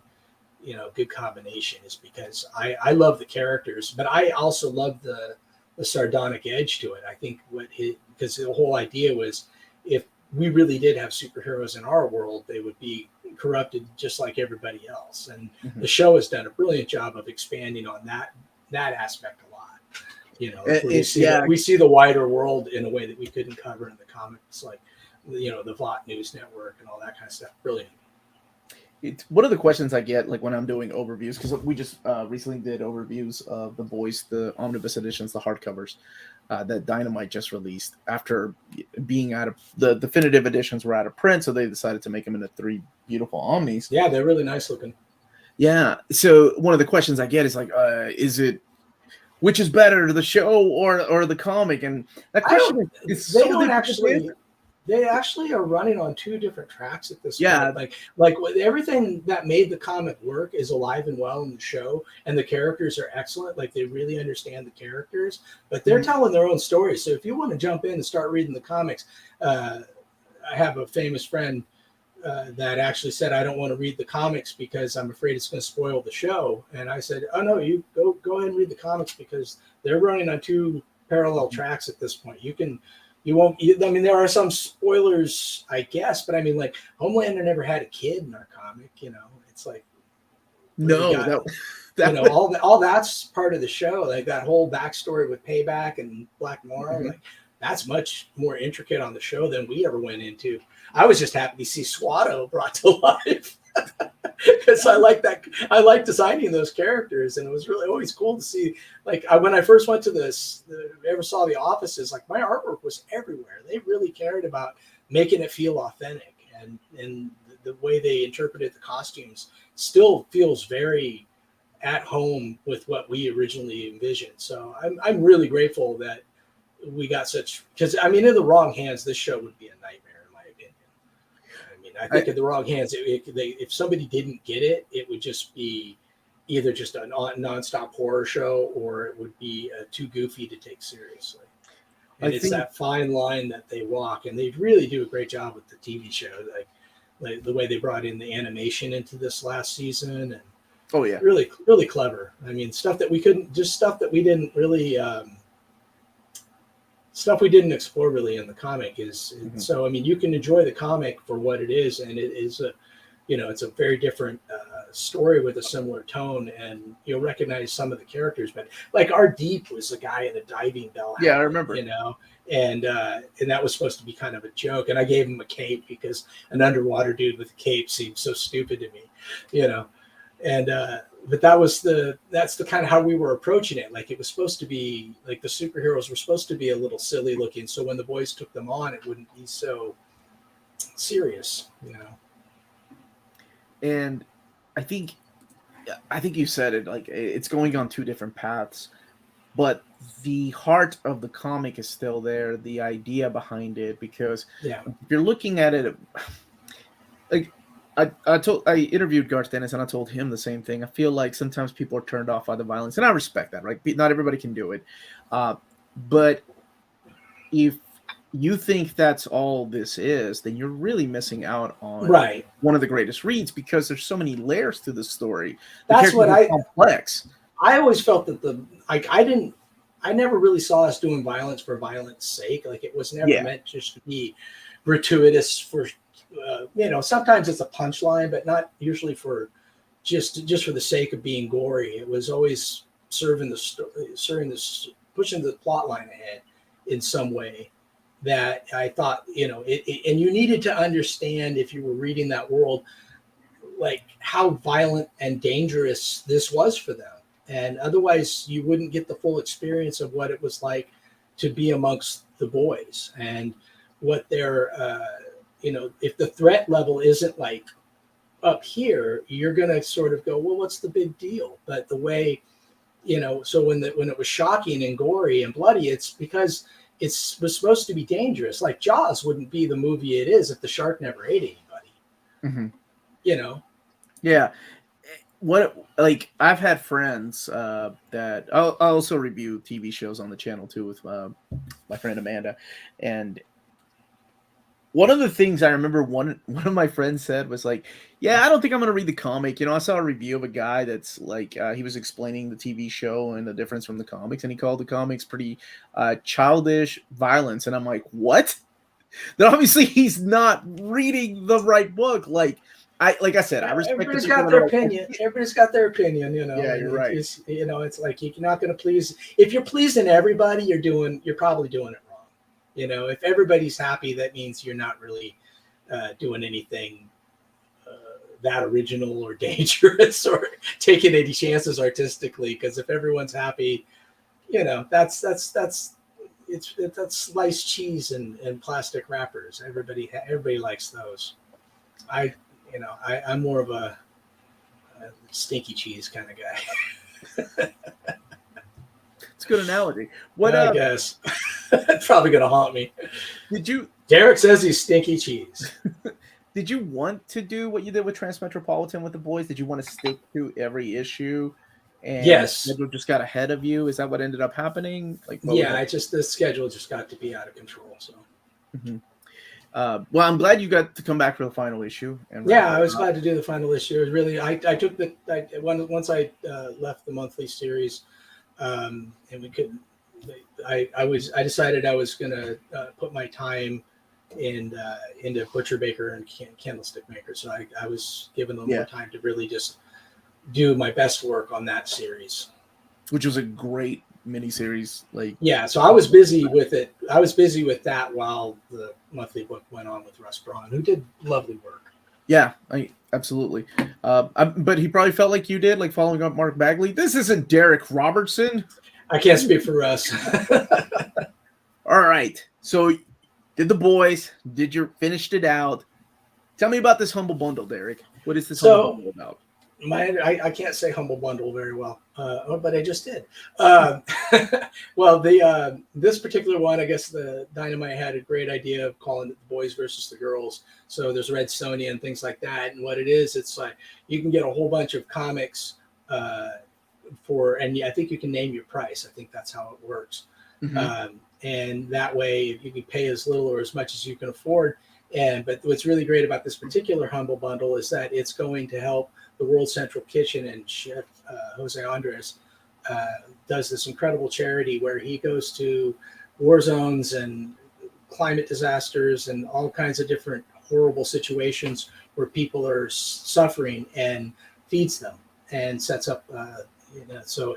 combination, is because I love the characters, but I also love the sardonic edge to it. I think because the whole idea was, if we really did have superheroes in our world, they would be corrupted just like everybody else. And the show has done a brilliant job of expanding on that aspect a lot. We see the wider world in a way that we couldn't cover in the comics, like the Vought News Network and all that kind of stuff. Brilliant. It's one of the questions I get, like, when I'm doing overviews, because we just recently did overviews of the Boys, the omnibus editions, the hardcovers that Dynamite just released after being out of the definitive editions were out of print, so they decided to make them into 3 beautiful omnis. Yeah, they're really nice looking. Yeah. So one of the questions I get is like, which is better, the show or the comic? And that question is so difficult. They actually are running on 2 different tracks at this point. Like everything that made the comic work is alive and well in the show, and the characters are excellent. Like, they really understand the characters, but they're telling their own stories. So if you want to jump in and start reading the comics, I have a famous friend that actually said, I don't want to read the comics because I'm afraid it's going to spoil the show. And I said, oh no, you go ahead and read the comics, because they're running on 2 parallel tracks at this point. There are some spoilers, I guess, but I mean, like, Homelander never had a kid in our comic. It's like, all that's part of the show. Like, that whole backstory with Payback and Black Noir, like, that's much more intricate on the show than we ever went into. I was just happy to see Swatto brought to life, because I like designing those characters, and it was really always cool to see. Like, when I first went to ever saw the offices, like, my artwork was everywhere. They really cared about making it feel authentic, and the way they interpreted the costumes still feels very at home with what we originally envisioned. So I'm really grateful that we got because I mean, in the wrong hands, this show would be a nightmare, in my opinion. I mean, I think in the wrong hands, if somebody didn't get it, it would just be either just a nonstop horror show, or it would be too goofy to take seriously. And it's that fine line that they walk, and they really do a great job with the TV show, like the way they brought in the animation into this last season, and really, really clever. I mean, stuff that we didn't really. Stuff we didn't explore really in the comic is so. I mean, you can enjoy the comic for what it is, and it is it's a very different story with a similar tone, and you'll recognize some of the characters. But like, our Deep was a guy in a diving bell. Yeah, I remember. And that was supposed to be kind of a joke, and I gave him a cape because an underwater dude with a cape seemed so stupid to me, and. But that's the kind of how we were approaching it. Like, it was supposed to be like the superheroes were supposed to be a little silly looking, so when the boys took them on, it wouldn't be so serious, And I think you said it, like, it's going on 2 different paths. but the heart of the comic is still there, the idea behind it, because Yeah. if you're looking at it, like I interviewed Garth Dennis and I told him the same thing. I feel like sometimes people are turned off by the violence, and I respect that, right? Not everybody can do it, but if you think that's all this is, then you're really missing out on Right. one of the greatest reads, because there's so many layers to the story. The That's what characters are complex. I always felt that I never really saw us doing violence for violence sake. Like it was never Yeah. meant just to be gratuitous for, sometimes it's a punchline, but not usually for just for the sake of being gory. It was always pushing the plot line ahead in some way that I thought, and you needed to understand if you were reading that world, like how violent and dangerous this was for them. And otherwise you wouldn't get the full experience of what it was like to be amongst the boys and what their, if the threat level isn't like up here, you're going to sort of go, well, what's the big deal? But the way, so when it was shocking and gory and bloody, it's because it was supposed to be dangerous. Like Jaws wouldn't be the movie it is if the shark never ate anybody. Mm-hmm. Yeah. I've had friends that I also review TV shows on the channel too with my friend Amanda, and one of the things I remember one of my friends said was like, "Yeah, I don't think I'm gonna read the comic." I saw a review of a guy that's like he was explaining the TV show and the difference from the comics, and he called the comics pretty childish violence, and I'm like, "What?" Then obviously he's not reading the right book. Like I said, I respect. Everybody's got their opinion. Everybody's got their opinion, Yeah, you're right. It's like you're not going to please. If you're pleasing everybody, you're probably doing it wrong. If everybody's happy, that means you're not really doing anything that original or dangerous or taking any chances artistically. Because if everyone's happy, that's sliced cheese and plastic wrappers. Everybody likes those. I'm more of a stinky cheese kind of guy. It's a good analogy. I guess. It's probably going to haunt me. Darick says he's stinky cheese. Did you want to do what you did with Transmetropolitan with the boys? Did you want to stick to every issue? And yes. The schedule just got ahead of you? Is that what ended up happening? The schedule just got to be out of control. So. Mm-hmm. Well, I'm glad you got to come back for the final issue. I was glad to do the final issue. It was really, I took once I left the monthly series, and we couldn't. I decided I was going to put my time into Butcher Baker and Candlestick Maker. So I was giving them more time to really just do my best work on that series, which was a great miniseries. So I was busy with it. I was busy with that while the monthly book went on with Russ Braun, who did lovely work. Yeah, absolutely. But he probably felt like you did, like following up Mark Bagley. This isn't Darick Robertson. I can't speak for Russ. All right. So did the boys, finished it out. Tell me about this Humble Bundle, Darick. What is this Humble Bundle about? I can't say Humble Bundle very well, but I just did. Well, this particular one, I guess the Dynamite had a great idea of calling it the boys versus the girls. So there's Red Sonja and things like that. And what it is, it's like you can get a whole bunch of comics and I think you can name your price. I think that's how it works. Mm-hmm. And that way you can pay as little or as much as you can afford. But what's really great about this particular Humble Bundle is that it's going to help the World Central Kitchen, and Chef Jose Andres does this incredible charity where he goes to war zones and climate disasters and all kinds of different horrible situations where people are suffering and feeds them and sets up. So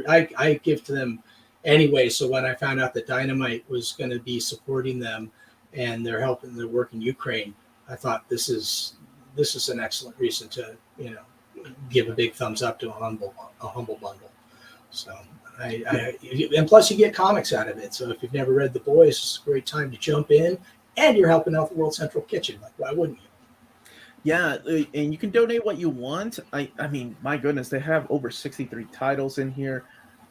I give to them anyway. So when I found out that Dynamite was going to be supporting them and they're helping their work in Ukraine, I thought this is an excellent reason to give a big thumbs up to a humble bundle. So and plus you get comics out of it. So if you've never read The Boys, it's a great time to jump in, and you're helping out the World Central Kitchen. Like, why wouldn't you? Yeah, and you can donate what you want. I mean, my goodness, they have over 63 titles in here.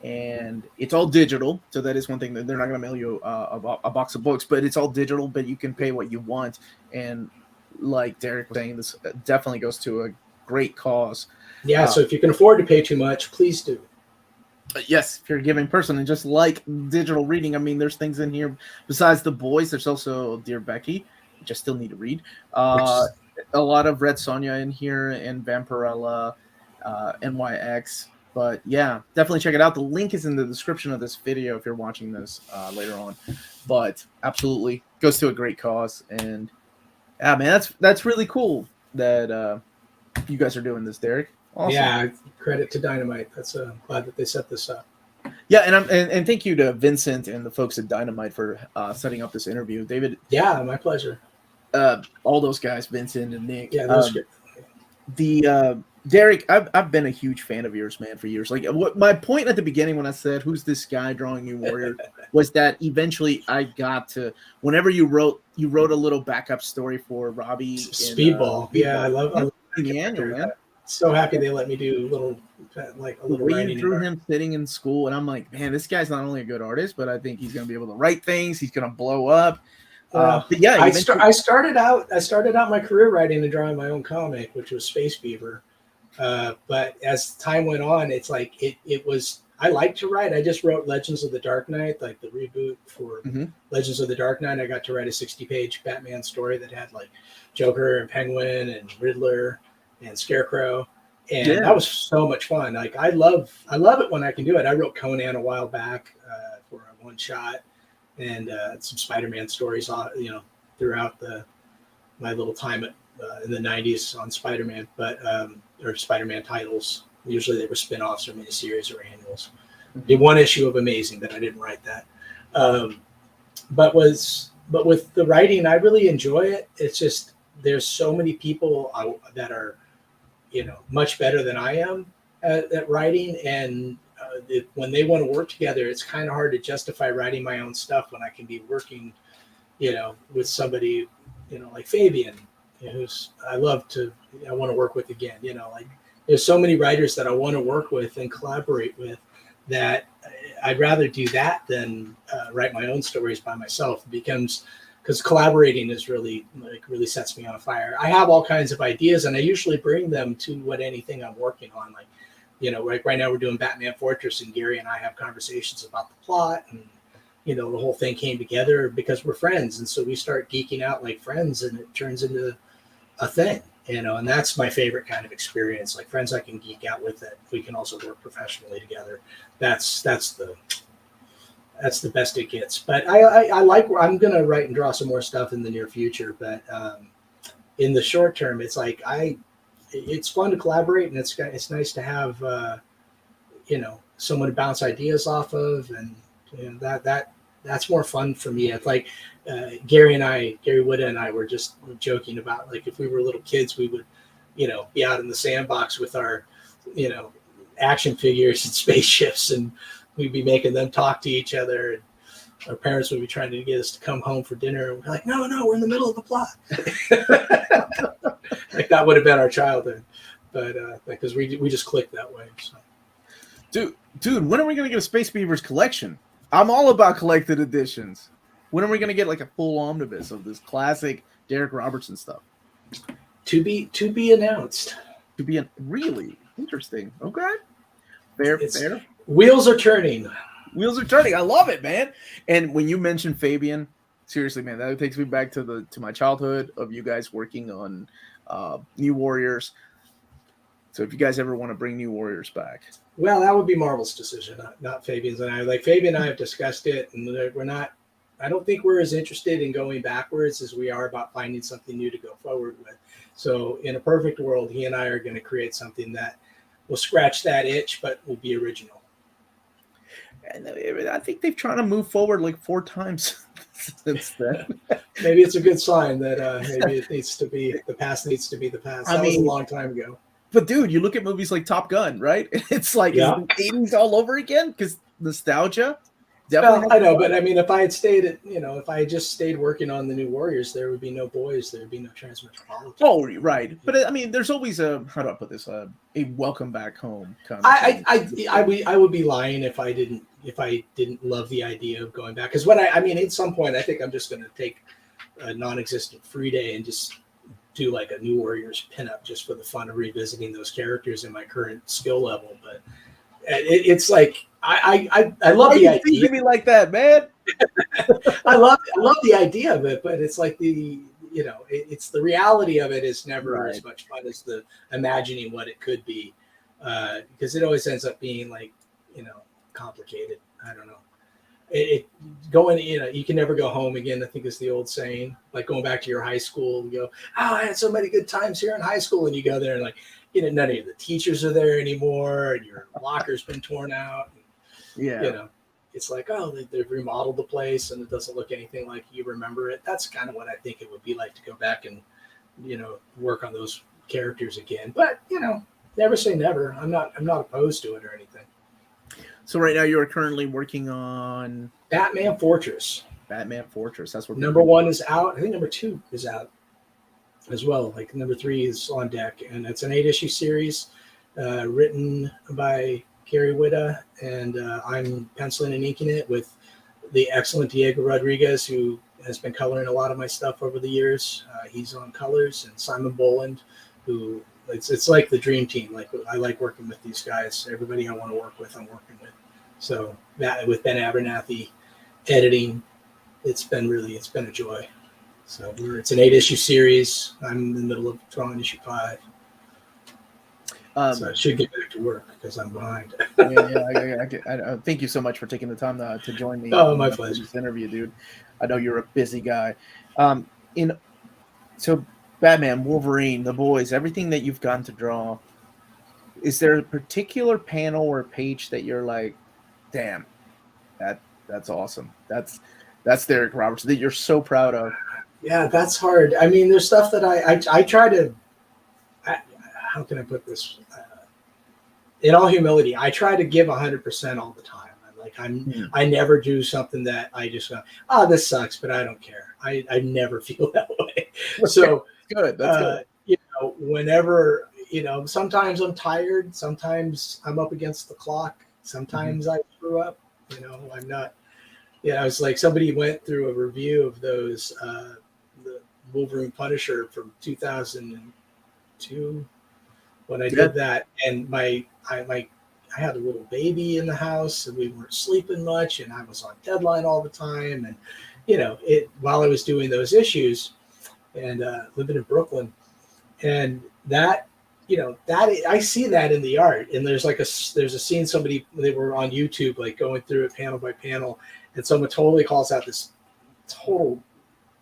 and it's all digital. So that is one thing, that they're not going to mail you a box of books, but it's all digital. But you can pay what you want, and like Darick was saying, this definitely goes to a great cause. Yeah, so if you can afford to pay too much, please do. Yes, if you're a giving person and just like digital reading, I mean, there's things in here besides The Boys. There's also Dear Becky, which I still need to read. A lot of Red Sonja in here and Vampirella, NYX. But yeah, definitely check it out. The link is in the description of this video if you're watching this later on. But absolutely, goes to a great cause. And yeah, man, that's really cool that you guys are doing this, Darick. Awesome. Yeah, credit to Dynamite. That's glad that they set this up. Yeah, and thank you to Vincent and the folks at Dynamite for setting up this interview. David. Yeah, my pleasure. All those guys, Vincent and Nick. Yeah, those good. Darick, I've been a huge fan of yours, man, for years. Like, what my point at the beginning when I said, "Who's this guy drawing New Warrior?" was that eventually I got to. Whenever you wrote a little backup story for Robbie. Speedball. Yeah, I love the annual, man. So happy they let me do a little writing. You drew him sitting in school, and I'm like, man, this guy's not only a good artist, but I think he's going to be able to write things. He's going to blow up. But yeah, I started out my career writing and drawing my own comic, which was Space Beaver. But as time went on, it's like it was. I like to write. I just wrote Legends of the Dark Knight, like the reboot for Legends of the Dark Knight. I got to write a 60-page Batman story that had like Joker and Penguin and Riddler and Scarecrow, and that was so much fun. Like I love it when I can do it. I wrote Conan a while back for a one shot, and some Spider-Man stories, throughout my little time in the 90s on Spider-Man, or Spider-Man titles. Usually they were spin-offs or miniseries or annuals. Did one issue of Amazing, but I didn't write that. But with the writing, I really enjoy it. It's just there's so many people that are, much better than I am at writing, and when they want to work together, it's kind of hard to justify writing my own stuff when I can be working, with somebody, like Fabian, who's I want to work with again. Like there's so many writers that I want to work with and collaborate with that I'd rather do that than write my own stories by myself. Because collaborating is really sets me on fire. I have all kinds of ideas, and I usually bring them to anything I'm working on. Like, like right now we're doing Batman Fortress, and Gary and I have conversations about the plot, and the whole thing came together because we're friends, and so we start geeking out like friends, and it turns into a thing. And that's my favorite kind of experience. Like friends I can geek out with, that we can also work professionally together. That's the best it gets. But I'm going to write and draw some more stuff in the near future. But in the short term, it's like it's fun to collaborate, and it's nice to have someone to bounce ideas off of, and that's more fun for me. It's like Gary Whitta and I were just joking about, like, if we were little kids, we would be out in the sandbox with our action figures and spaceships, and we'd be making them talk to each other, and our parents would be trying to get us to come home for dinner, and we're like, no, we're in the middle of the plot. Like that would have been our childhood, but because we just clicked that way. So. Dude, when are we gonna get a Space Beavers collection? I'm all about collected editions. When are we gonna get like a full omnibus of this classic Darick Robertson stuff? To be announced. Really interesting. Okay, fair. Wheels are turning. I love it, man. And when you mentioned Fabian, seriously, man, that takes me back to my childhood of you guys working on New Warriors. So if you guys ever want to bring New Warriors back, well, that would be Marvel's decision, not Fabian's. And I, like Fabian and I have discussed it, and we're not. I don't think we're as interested in going backwards as we are about finding something new to go forward with. So in a perfect world, he and I are going to create something that will scratch that itch, but will be original. And I think they've tried to move forward like 4 times since then. Maybe it's a good sign that maybe it needs to be the past needs to be the past. That was a long time ago. But dude, you look at movies like Top Gun, right? It's like the 80s all over again because nostalgia. Definitely. Well, I know, but I mean, if I had stayed if I had just stayed working on the New Warriors, there would be no boys, there would be no Transmetropolitan. Oh, right. But I mean, there's always how do I put this? A welcome back home kind of I would be lying if I didn't love the idea of going back. Because I mean, at some point, I think I'm just going to take a non-existent free day and just do like a New Warriors pinup just for the fun of revisiting those characters in my current skill level. But it's like I love the idea. You me like that, man. I love the idea of it, but it's like it's the reality of it is never as much fun as the imagining what it could be, because it always ends up being like complicated. I don't know. You can never go home again, I think is the old saying. Like going back to your high school and go, oh, I had so many good times here in high school, and you go there and like none of the teachers are there anymore, and your locker's been torn out. And, it's like, oh, they've remodeled the place and it doesn't look anything like you remember it. That's kind of what I think it would be like to go back and work on those characters again. But never say never. I'm not opposed to it or anything. So right now you are currently working on Batman Fortress. That's what number 1 is out. I think number 2 is out as well. Like number 3 is on deck, and it's an 8-issue series written by Gary Whitta, and I'm penciling and inking it with the excellent Diego Rodriguez, who has been coloring a lot of my stuff over the years. He's on colors, and Simon Boland, who it's like the dream team. Like I like working with these guys. Everybody I want to work with, I'm working with. So that with Ben Abernathy editing, it's been a joy. So it's an 8-issue series. I'm in the middle of drawing issue 5. So I should get back to work because I'm behind. I thank you so much for taking the time to join me. Oh, my pleasure. This interview, dude. I know you're a busy guy. So Batman, Wolverine, the boys, everything that you've gotten to draw, is there a particular panel or page that you're like, damn, that's awesome. That's Darick Robertson that you're so proud of? Yeah, that's hard. I mean, there's stuff that I try to. How can I put this? In all humility, I try to give 100% all the time. I never do something that I just go, oh, this sucks, but I don't care. I never feel that way. So good. That's good. Whenever, sometimes I'm tired. Sometimes I'm up against the clock. Sometimes I screw up. I'm not. It's like somebody went through a review of those, the Wolverine Punisher from 2002. When I did that, and I had a little baby in the house, and we weren't sleeping much, and I was on deadline all the time, and while I was doing those issues, and living in Brooklyn, and that I see that in the art, and there's a scene they were on YouTube like going through it panel by panel, and someone totally calls out this total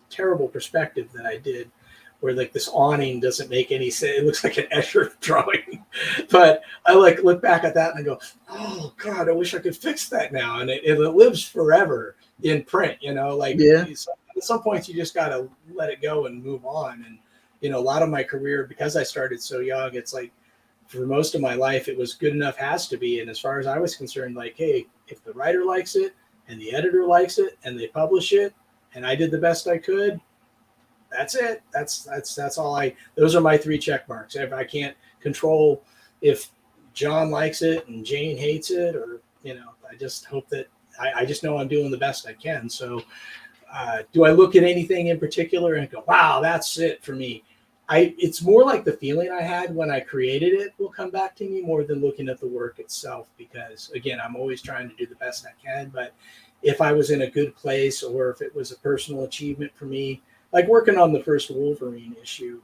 terrible perspective that I did, where like this awning doesn't make any sense. It looks like an Escher drawing, but I look back at that and I go, oh God, I wish I could fix that now. And it lives forever in print, at some points you just got to let it go and move on. And, a lot of my career, because I started so young, it's like for most of my life, it was good enough has to be. And as far as I was concerned, like, hey, if the writer likes it and the editor likes it and they publish it and I did the best I could, that's it. That's all those are my 3 check marks. If I can't control if John likes it and Jane hates it, or, I just hope that I just know I'm doing the best I can. So do I look at anything in particular and go, wow, that's it for me? It's more like the feeling I had when I created it will come back to me more than looking at the work itself, because again, I'm always trying to do the best I can. But if I was in a good place, or if it was a personal achievement for me, like working on the first Wolverine issue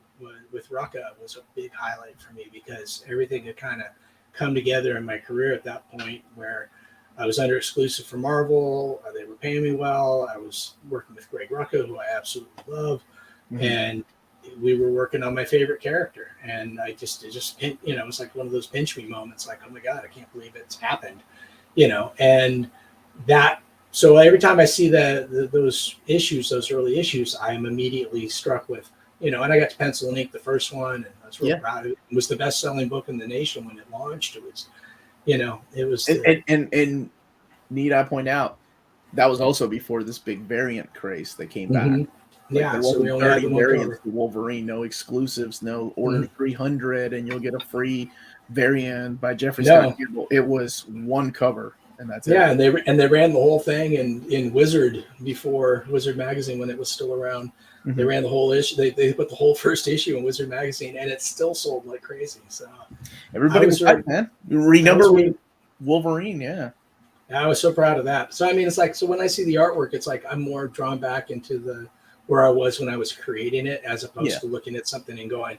with Rucka was a big highlight for me, because everything had kind of come together in my career at that point, where I was under exclusive for Marvel. They were paying me well. I was working with Greg Rucka, who I absolutely love. And we were working on my favorite character. And it just it was like one of those pinch me moments, like, oh my God, I can't believe it's happened, and that. So every time I see those early issues, I am immediately struck with, and I got to pencil and ink the first one, and I was really proud of it. It was the best-selling book in the nation when it launched. It was, it was. And need I point out, that was also before this big variant craze that came back. Mm-hmm. Like Yeah, there so we wasn't only had 30 the one variants cover. to Wolverine, no exclusives, no order Mhm. 300 and you'll get a free variant by Jeffrey Scott No, Campbell. It was one cover and that's it. yeah, and they ran the whole thing in Wizard before Wizard magazine when it was still around. They Mhm. ran the whole issue. They put the whole first issue in Wizard magazine, and it still sold like crazy. So I Everybody was was hyped, really, man. I was Renumber really, Wolverine, yeah. I was so proud of that. So I mean, it's like, so when I see the artwork, it's like I'm more drawn back into the where I was when I was creating it, as Yeah. opposed to looking at something and going,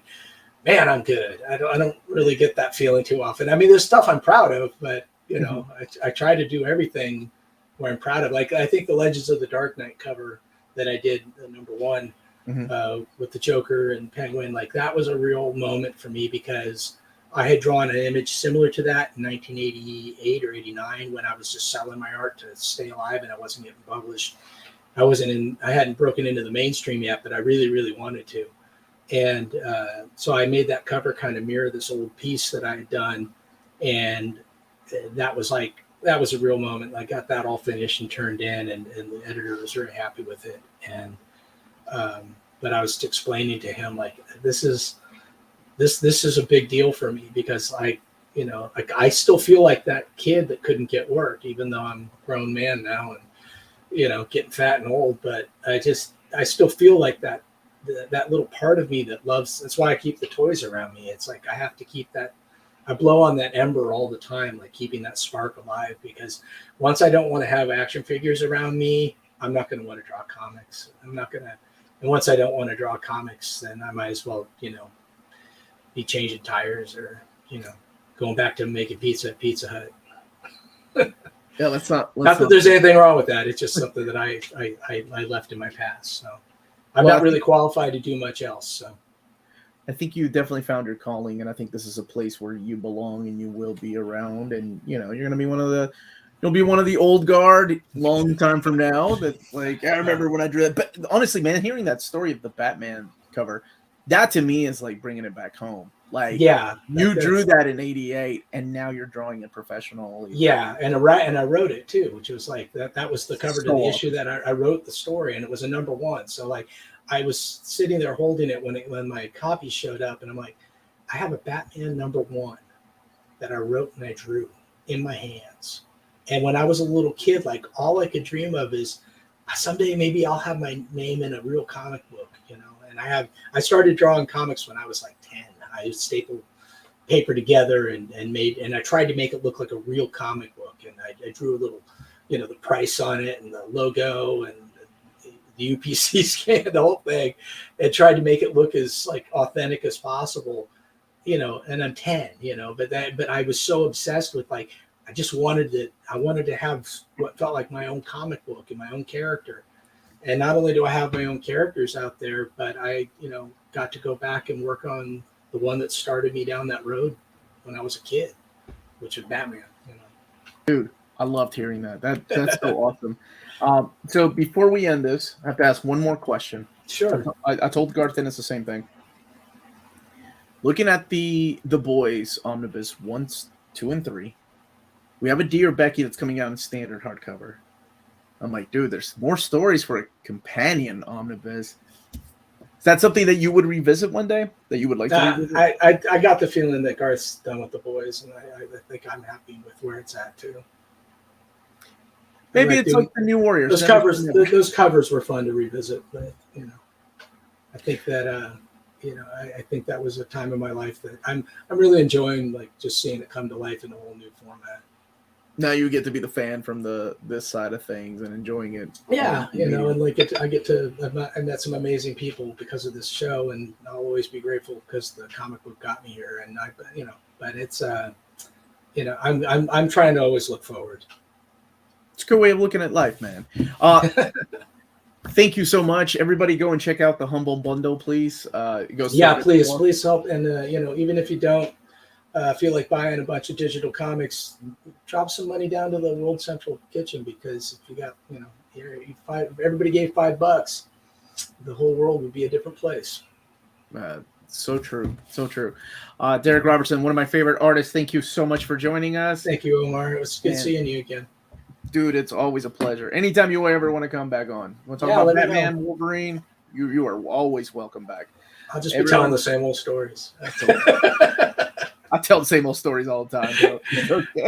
"Man, I'm good." I don't really get that feeling too often. I mean, there's stuff I'm proud of, but you know, I try to do everything where I'm proud of. Like I think the Legends of the Dark Knight cover that I did, number one, Mhm. with the Joker and Penguin, like that was a real moment for me because I had drawn an image similar to that in 1988 or 89 when I was just selling my art to stay alive and I wasn't getting published. I hadn't broken into the mainstream yet, but I really, really wanted to. And so I made that cover kind of mirror this old piece that I had done. And that was a real moment. I got that all finished and turned in, and the editor was very happy with it. And but I was explaining to him like this is a big deal for me because I still feel like that kid that couldn't get work, even though I'm a grown man now and getting fat and old. But I still feel like that little part of me that loves. That's why I keep the toys around me. It's like I have to keep that. I blow on that ember all the time, like keeping that spark alive. Because once I don't want to have action figures around me, I'm not going to want to draw comics. I'm not going to. And once I don't want to draw comics, then I might as well, be changing tires or going back to making pizza at Pizza Hut. Yeah, let's not That there's anything wrong with that. It's just something that I left in my past. So I'm Well, not really qualified to do much else. So I think you definitely found your calling, and I think this is a place where you belong and you will be around. And you're gonna be you'll be one of the old guard long time from now. That like I remember when I drew that. But honestly, man, hearing that story of the Batman cover, that to me is like bringing it back home. Like yeah, you drew that in '88, and now you're drawing it professionally. Yeah, and I wrote it too, which was like that was the cover to So the awesome. issue that I wrote the story, and it was a number one. So like I was sitting there holding it when my copy showed up, and I'm like, I have a Batman number one that I wrote and I drew in my hands. And when I was a little kid, like all I could dream of is someday maybe I'll have my name in a real comic book. And I started drawing comics when I was like 10. I stapled paper together and I tried to make it look like a real comic book. And I drew a little, the price on it and the logo and the UPC scan, the whole thing, and tried to make it look as like authentic as possible. And I'm 10, but I was so obsessed with like, I wanted to have what felt like my own comic book and my own character. And not only do I have my own characters out there, but I, got to go back and work on the one that started me down that road when I was a kid, which is Batman. Dude, I loved hearing that. That's so awesome. So before we end this, I have to ask one more question. Sure. I told Garth Ennis the same thing. Looking at the Boys omnibus 1, 2, and 3, we have a Dear Becky that's coming out in standard hardcover. I'm like, dude, there's more stories for a companion omnibus. Is that something that you would revisit one day? That you would like to revisit? I got the feeling that Garth's done with the Boys, and I think I'm happy with where it's at too. Maybe it's like the New Warriors. Those covers were fun to revisit, but I think that I think that was a time in my life that I'm really enjoying, like just seeing it come to life in a whole new format. Now you get to be the fan from this side of things and enjoying it. Yeah, and like I met some amazing people because of this show, and I'll always be grateful because the comic book got me here. And but it's I'm trying to always look forward. It's a good way of looking at life, man. Thank you so much, everybody. Go and check out the Humble Bundle, please. Please help, and even if you don't feel like buying a bunch of digital comics, drop some money down to the World Central Kitchen, because if you got everybody gave $5, the whole world would be a different place. So true. Darick Robertson, one of my favorite artists. Thank you so much for joining us. Thank you, Omar. It was good seeing you again. Dude, it's always a pleasure. Anytime you ever want to come back on. Want to talk Yeah, about let me know. Batman, Wolverine, you are always welcome back. I'll just be telling the same old stories. That's all. I tell the same old stories all the time. Bro. It's okay.